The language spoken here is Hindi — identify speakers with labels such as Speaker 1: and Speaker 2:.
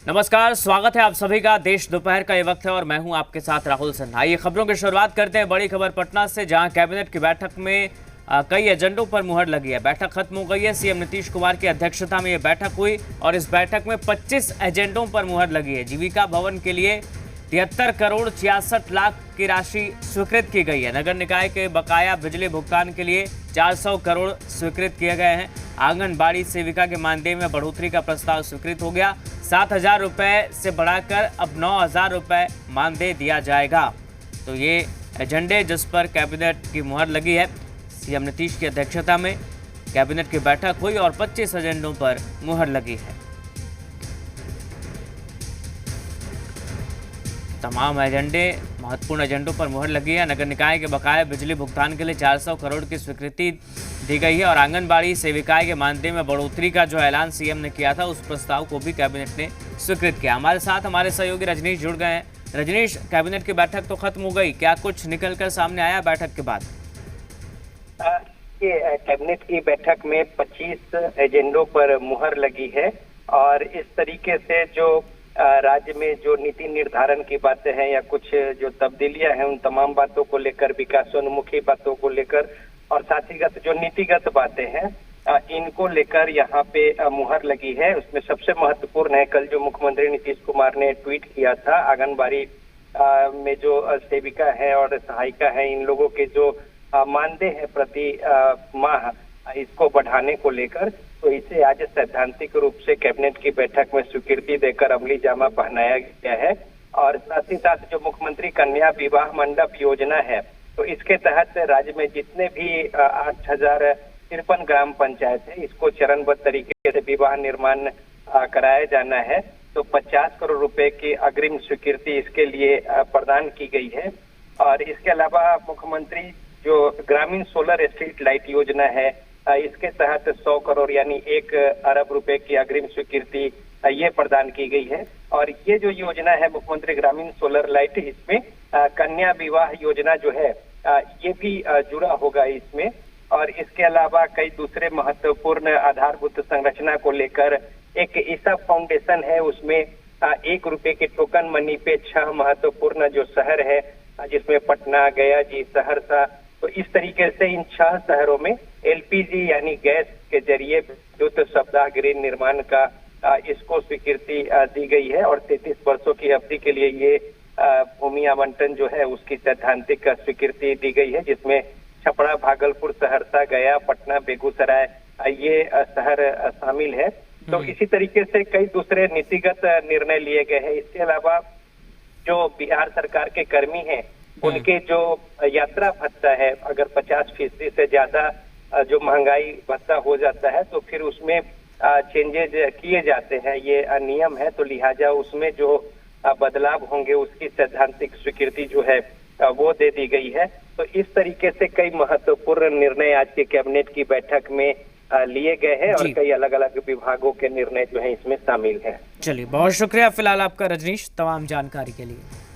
Speaker 1: नमस्कार, स्वागत है आप सभी का। देश दोपहर का ये वक्त है और मैं हूं आपके साथ राहुल सिन्हा। ये खबरों की शुरुआत करते हैं बड़ी खबर पटना से, जहां कैबिनेट की बैठक में कई एजेंडों पर मुहर लगी है। बैठक खत्म हो गई है। सीएम नीतीश कुमार की अध्यक्षता में ये बैठक हुई और इस बैठक में 25 एजेंडों पर मुहर लगी है। जीविका भवन के लिए 73 करोड़ 66 लाख की राशि स्वीकृत की गई है। नगर निकाय के बकाया बिजली भुगतान के लिए 400 करोड़ स्वीकृत किए गए हैं। आंगनबाड़ी सेविका के मानदेय में बढ़ोतरी का प्रस्ताव स्वीकृत हो गया। 7,000 रुपये से बढ़ाकर अब 9,000 रुपये मानदेय दिया जाएगा। तो ये एजेंडे जिस पर कैबिनेट की मुहर लगी है। सीएम नीतीश की अध्यक्षता में कैबिनेट की बैठक हुई और 25 एजेंडों पर मुहर लगी है। तमाम एजेंडे, महत्वपूर्ण एजेंडों पर मुहर लगी है। नगर निकाय के बकाया बिजली भुगतान के लिए 400 करोड़ की स्वीकृति दी गई है और आंगनबाड़ी सेविकाएं के मानदेय में बढ़ोतरी का जो ऐलान सीएम ने किया था, उस प्रस्ताव को भी कैबिनेट ने स्वीकृत किया। हमारे साथ हमारे सहयोगी रजनीश जुड़ गए हैं। रजनीश, कैबिनेट की बैठक तो खत्म हो गई, क्या कुछ निकलकर सामने आया बैठक के बाद?
Speaker 2: ये कैबिनेट की बैठक में 25 एजेंडों पर मुहर लगी है और इस तरीके से जो राज्य में जो नीति निर्धारण की बातें हैं या कुछ जो तब्दीलियां हैं, उन तमाम बातों को लेकर, विकासोन्मुखी बातों को लेकर और साथ ही जो नीतिगत बातें हैं, इनको लेकर यहाँ पे मुहर लगी है। उसमें सबसे महत्वपूर्ण है, कल जो मुख्यमंत्री नीतीश कुमार ने ट्वीट किया था, आंगनबाड़ी में जो सेविका है और सहायिका है, इन लोगों के जो मानदेय है प्रति माह, इसको बढ़ाने को लेकर, तो इसे आज सैद्धांतिक रूप से कैबिनेट की बैठक में स्वीकृति देकर अमली जामा पहनाया गया है। और साथ ही साथ जो मुख्यमंत्री कन्या विवाह मंडप योजना है, तो इसके तहत राज्य में जितने भी 8,053 ग्राम पंचायत है, इसको चरणबद्ध तरीके से विवाह निर्माण कराया जाना है। तो 50 करोड़ रुपए की अग्रिम स्वीकृति इसके लिए प्रदान की गई है। और इसके अलावा मुख्यमंत्री जो ग्रामीण सोलर स्ट्रीट लाइट योजना है, इसके तहत 100 करोड़ यानी 1 अरब रुपए की अग्रिम स्वीकृति ये प्रदान की गई है। और ये जो योजना है मुख्यमंत्री ग्रामीण सोलर लाइट, इसमें कन्या विवाह योजना जो है ये भी जुड़ा होगा इसमें। और इसके अलावा कई दूसरे महत्वपूर्ण आधारभूत संरचना को लेकर एक ईसा फाउंडेशन है, उसमें 1 रुपए के टोकन मनी पे 6 महत्वपूर्ण जो शहर है, जिसमें पटना, गया जी, सहरसा, तो इस तरीके से इन 6 शहरों में एलपीजी यानी गैस के जरिए विद्युत सप्ताह गृह निर्माण का इसको स्वीकृति दी गई है। और 33 वर्षों की अवधि के लिए ये भूमि आवंटन जो है उसकी सैद्धांतिक स्वीकृति दी गई है, जिसमें छपरा, भागलपुर, सहरसा, गया, पटना, बेगूसराय ये शहर शामिल है। तो इसी तरीके से कई दूसरे नीतिगत निर्णय लिए गए हैं। इसके अलावा जो बिहार सरकार के कर्मी हैं, उनके जो यात्रा भत्ता है, अगर 50% से ज्यादा जो महंगाई भत्ता हो जाता है तो फिर उसमें चेंजेज किए जाते हैं, ये नियम है। तो लिहाजा उसमें जो बदलाव होंगे उसकी सैद्धांतिक स्वीकृति जो है वो दे दी गई है। तो इस तरीके से कई महत्वपूर्ण निर्णय आज के कैबिनेट की बैठक में लिए गए हैं और कई अलग अलग विभागों के निर्णय जो है इसमें शामिल है।
Speaker 1: चलिए, बहुत शुक्रिया फिलहाल आपका रजनीश, तमाम जानकारी के लिए।